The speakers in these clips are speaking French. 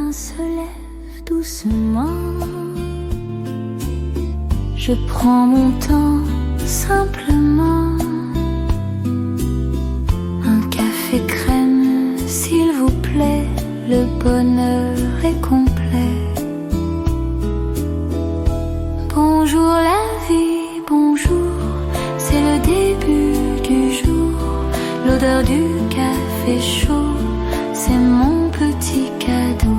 matin se lève doucement. Je prends mon temps simplement. Un café crème, s'il vous plaît, le bonheur est complet. Bonjour la vie, bonjour, c'est le début du jour. L'odeur du café chaud, c'est mon petit cadeau.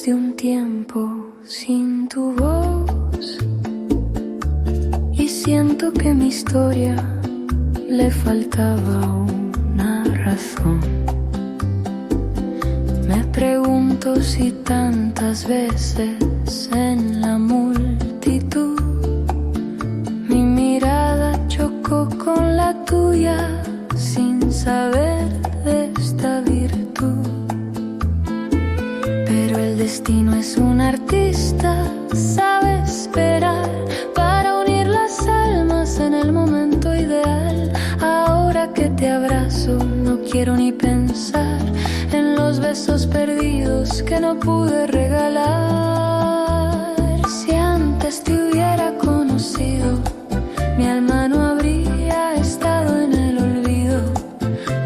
De un tiempo sin tu voz y siento que mi historia le faltaba una razón. Me pregunto si tantas veces en la multitud mi mirada chocó con la tuya sin saber de esta virtud. Pero el destino es un artista, sabe esperar para unir las almas en el momento ideal. Ahora que te abrazo, no quiero ni pensar en los besos perdidos que no pude regalar. Si antes te hubiera conocido, mi alma no habría estado en el olvido.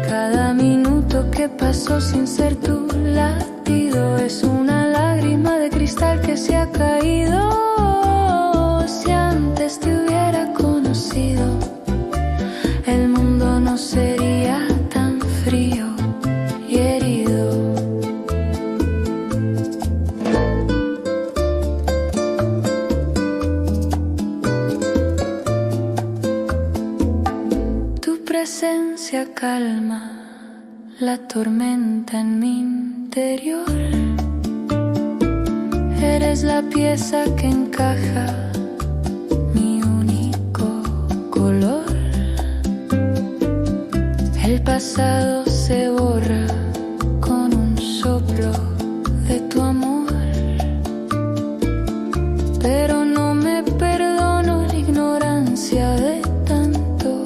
Cada minuto que pasó sin ser tu latido es una lágrima de cristal que se ha caído. Si antes te hubiera conocido, el mundo no sería tan frío y herido. Tu presencia calma la tormenta en mi interior. Eres la pieza que encaja mi único color. El pasado se borra con un soplo de tu amor, pero no me perdono la ignorancia de tanto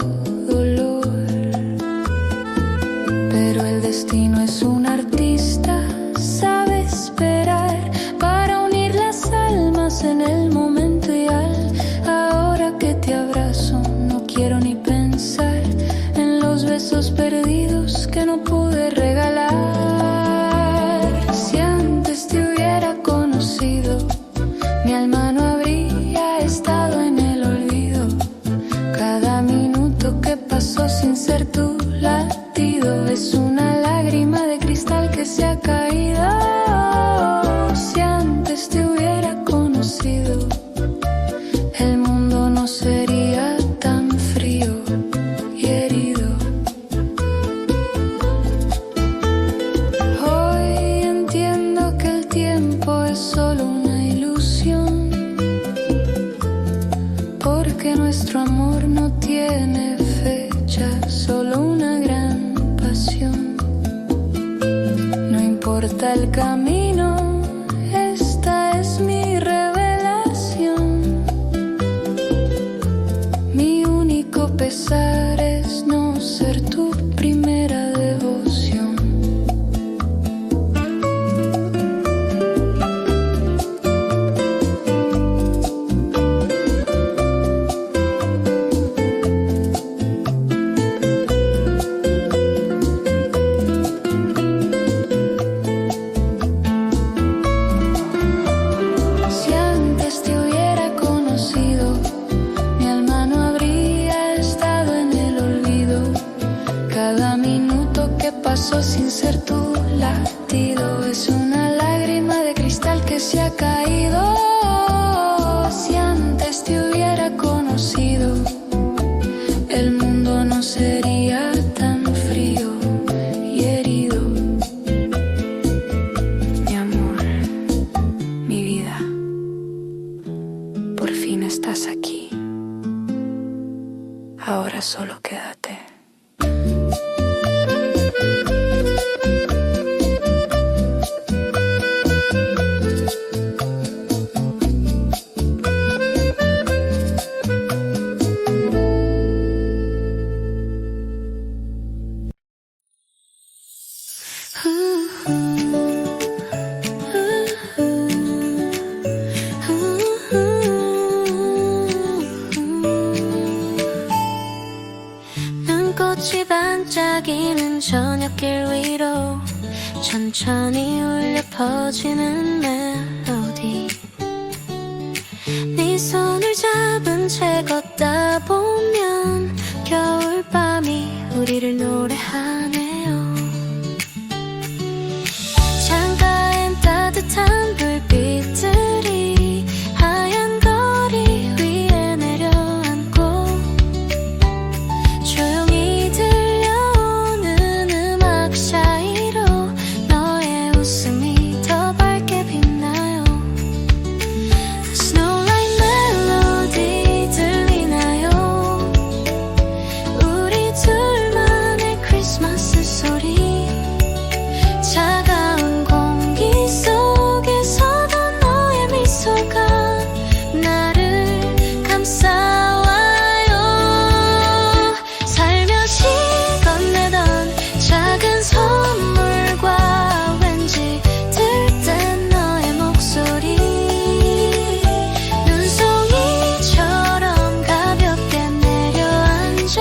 dolor. Pero el destino es un artista, sabe esperar para unir las almas en el momento ideal. Ahora que te abrazo, no quiero ni pensar en los besos perdidos que no pude regalar. Si antes te hubiera conocido, mi alma no habría estado en el olvido. Cada minuto que pasó sin ser tu latido es una lágrima de cristal que se ha caído. Si antes te hubiera conocido, el mundo no sería tan frío y herido. Hoy entiendo que el tiempo es solo una ilusión, porque nuestro amor no tiene fecha, solo una gran pasión. No importa el camino, esta es mi revelación. Mi único pesar es no ser tu primera devoción. Sin ser tu latido es una lágrima de cristal que que se ha caído. Si antes te hubiera conocido, el mundo no sería tan frío y herido. Mi amor, mi vida, por fin estás aquí. Ahora solo quédate. 눈꽃이 반짝이는 저녁길 위로 천천히 울려 퍼지는 멜로디. 네 손을 잡은 채 걷다 보면 겨울밤이 우리를 노래하네요. 창가엔 따뜻한 불빛들이 하얀 거리 위에 내려앉고 조용히 들려오는 음악 사이로 너의 웃음이 더 밝게 빛나요. Snowlight 멜로디 들리나요? 우리 둘만의 크리스마스 소리. 차가운 공기 속에서도 너의 미소가 나를 감싸와요. 살며시 건네던 작은 선물과 왠지 들뜬 너의 목소리. 눈송이처럼 가볍게 내려앉아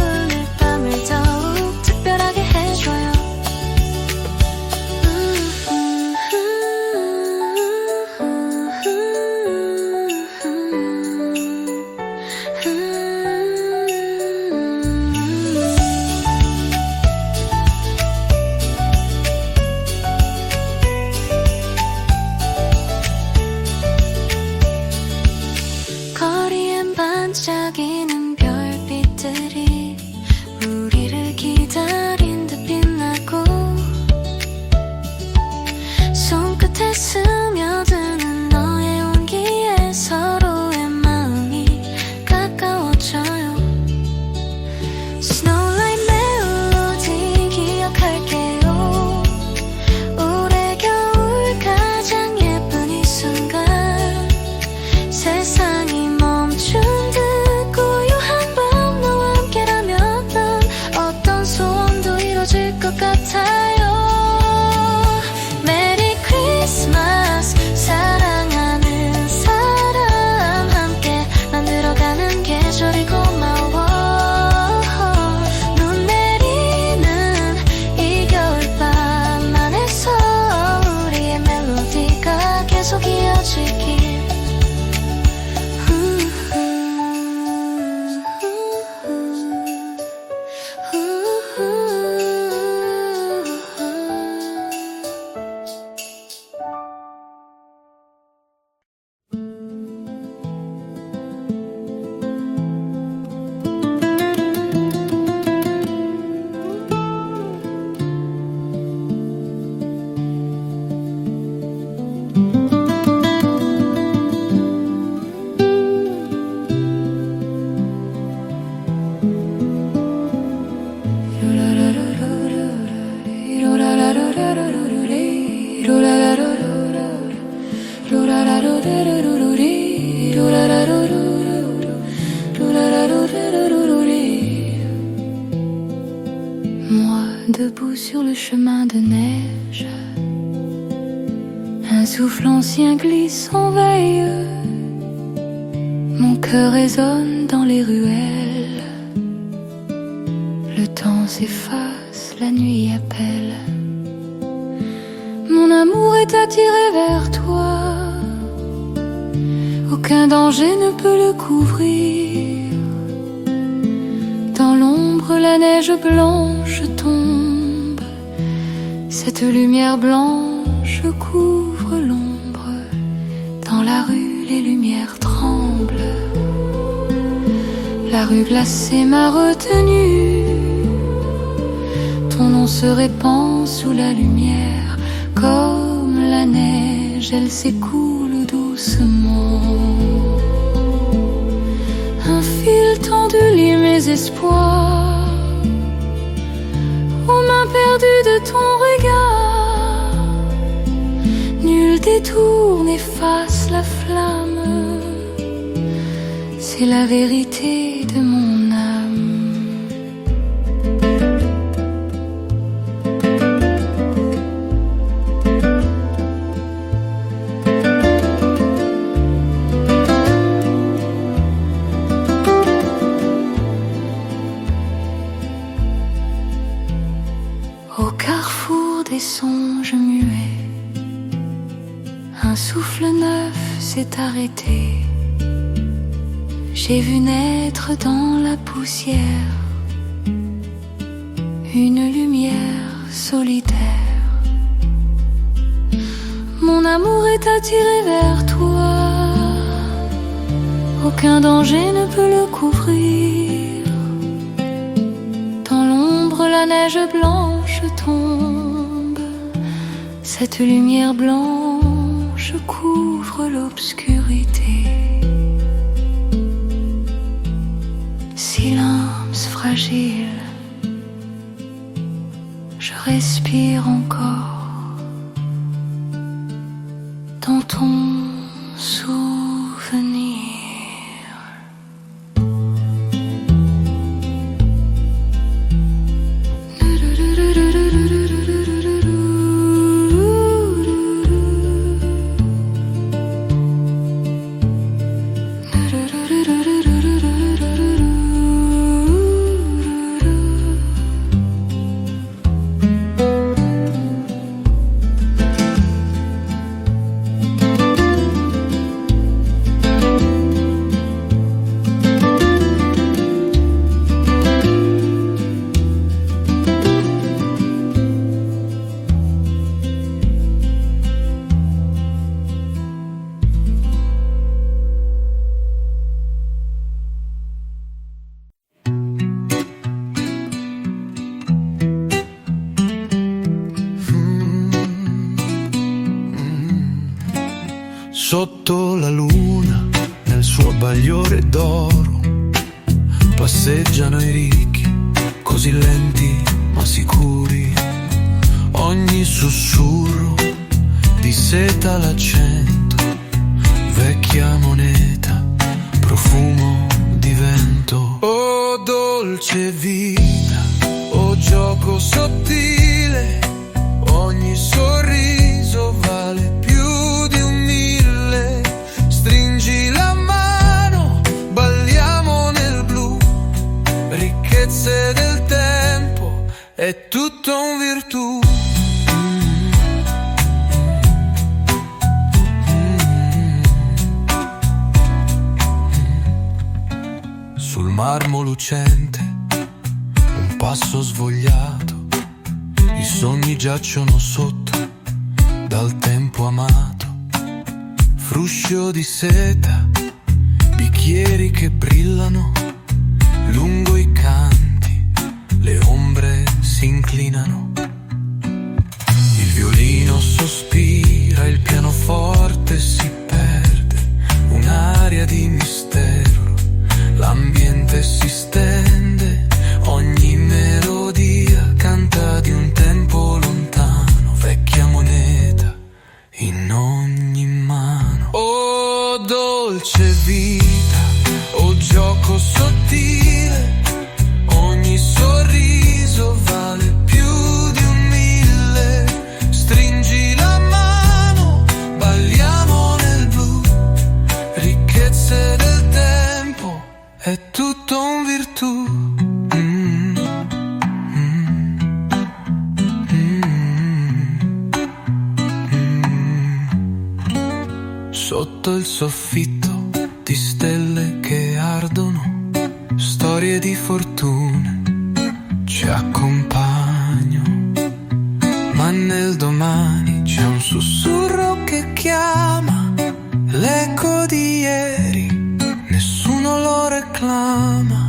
오늘 밤을 더욱 특별하게 해줘요. 거리엔 반짝이는 별빛들이 우리를 기다린 듯 빛나고 손끝에 스며드는 너의 온기에 서로의 마음이 가까워져요. Snowlight 멜로디 기억할게요. 올해 겨울 가장 예쁜 이 순간. 세상이 멈춘 듯 고요한 밤 너와 함께라면 난 어떤 소원도 이뤄질 것 같아요. 메리 크리스마스 사랑하는 사람 함께 만들어가는 계절이 고마워. 눈 내리는 이 겨울밤 안에서 우리의 멜로디가 계속 이어지길. Moi, debout sur le chemin de neige, un souffle ancien glisse en veille. Mon cœur résonne dans les ruelles. Le temps s'efface, la nuit appelle. Mon amour est attiré vers toi. Aucun danger ne peut le couvrir. Dans l'ombre, la neige blanche tombe. Cette lumière blanche couvre l'ombre. Dans la rue, les lumières tremblent. La rue glacée m'a retenu. Ton nom se répand sous la lumière. Comme la neige, elle s'écoule doucement. Un fil tendu lie mes espoirs. Aux mains perdues de ton regard. Nul détour n'efface la flamme. C'est la vérité de mon âme. Au carrefour des songes muets, un souffle neuf s'est arrêté. J'ai vu naître dans la poussière une lumière solitaire. Mon amour est attiré vers toi. Aucun danger ne peut le couvrir. Dans l'ombre, la neige blanche tombe. Cette lumière blanche couvre l'obscurité. Silence fragile, je respire encore dans ton souvenir. Sotto la luna, nel suo bagliore d'oro, passeggiano i ricchi, così lenti ma sicuri. Ogni sussurro di seta l'accento, vecchia moneta, profumo di vento. Oh dolce vita, oh gioco sottile, ogni sorriso vale più di un mille. Stringi la mano, balliamo nel blu, ricchezze del tempo, è tutto un virtù. Sul marmo lucente, un passo svogliato, i sogni giacciono sotto dal tempo amato. Fruscio di seta, bicchieri che brillano, lungo i canti le ombre si inclinano. Il violino sospira, il pianoforte si perde, un'aria di mistero, l'ambiente si stende, ogni melodia canta di un tempo lontano, vecchia moneta in ogni mano. Oh dolce vita, oh gioco sottile, ogni sorriso vale più di un mille. Stringi la mano, balliamo nel blu, ricchezze del tempo, è tutto un virtù. Sotto il soffitto di stelle che ardono, storie di fortune ci accompagno, ma nel domani c'è un sussurro che chiama l'eco di ieri, nessuno lo reclama.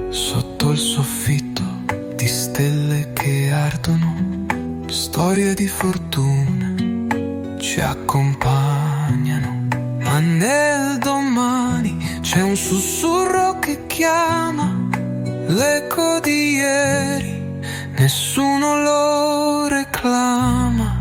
Sotto il soffitto di stelle che ardono, storie di fortuna ci accompagnano. Ma nel domani c'è un sussurro che chiama, l'eco di ieri, nessuno lo reclama.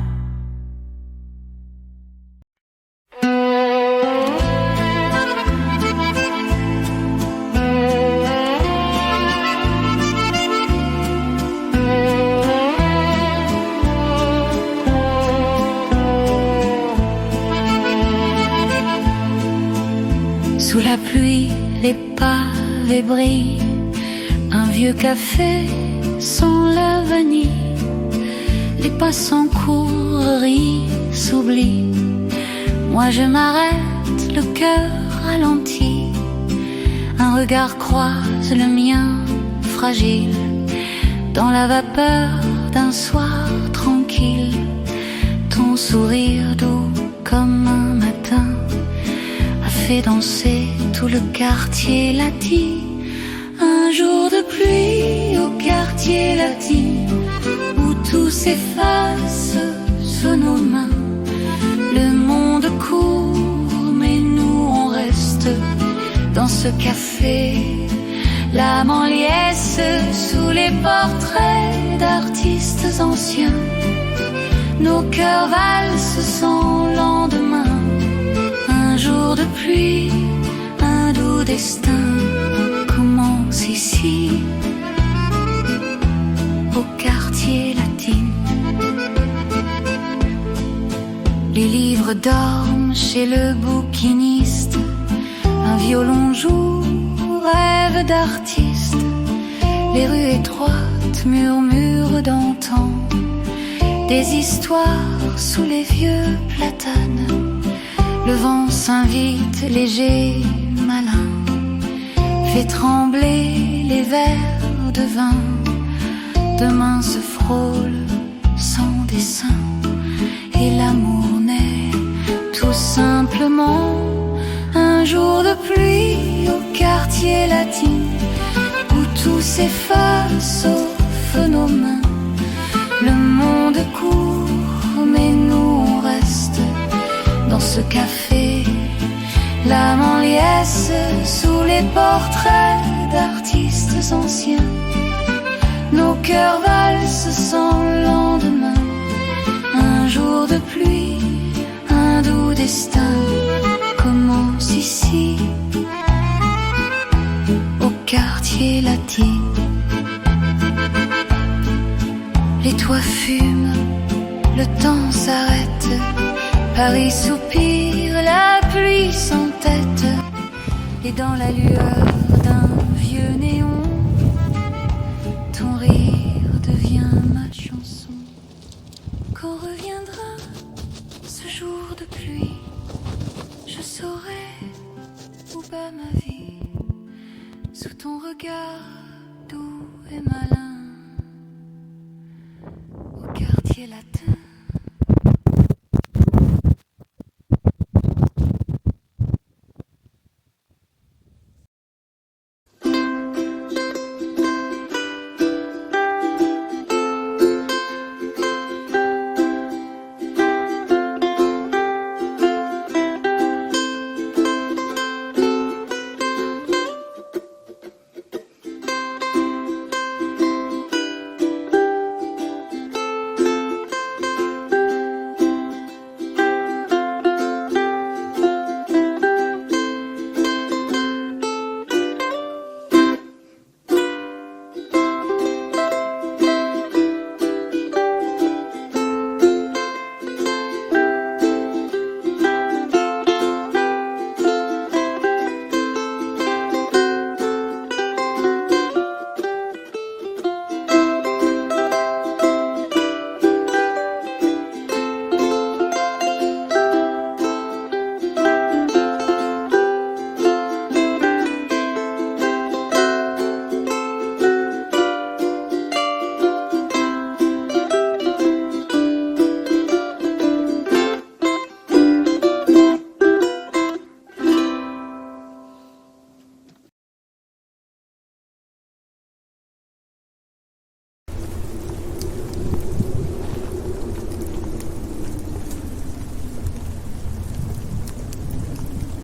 Sous la pluie, les pavés brillent. Un vieux café sans la vanille. Les passants courent, rient, s'oublient. Moi je m'arrête, le cœur ralenti. Un regard croise le mien, fragile, dans la vapeur d'un soir tranquille. Ton sourire doux comme un matin fait danser tout le quartier latin. Un jour de pluie au quartier latin, où tout s'efface sous nos mains. Le monde court, mais nous on reste dans ce café, l'âme en liesse sous les portraits d'artistes anciens. Nos cœurs valsent sans lendemain. Un jour de pluie, un doux destin commence ici, au quartier latin. Les livres dorment chez le bouquiniste. Un violon joue, rêve d'artiste. Les rues étroites murmurent d'antan des histoires sous les vieux platanes. Le vent s'invite léger, malin, fait trembler les verres de vin. Demain se frôle sans dessin, et l'amour naît tout simplement. Un jour de pluie au quartier latin, où tout s'efface sauf nos mains. Le monde court, mais nous on reste dans ce café, l'âme en liesse sous les portraits d'artistes anciens. Nos cœurs valsent sans lendemain. Un jour de pluie, un doux destin commence ici, au quartier latin. Les toits fument, le temps s'arrête. Paris soupire, la pluie s'entête. Et dans la lueur d'un vieux néon, ton rire devient ma chanson. Quand reviendra ce jour de pluie, je saurai où bat ma vie, sous ton regard doux et malin, au quartier latin.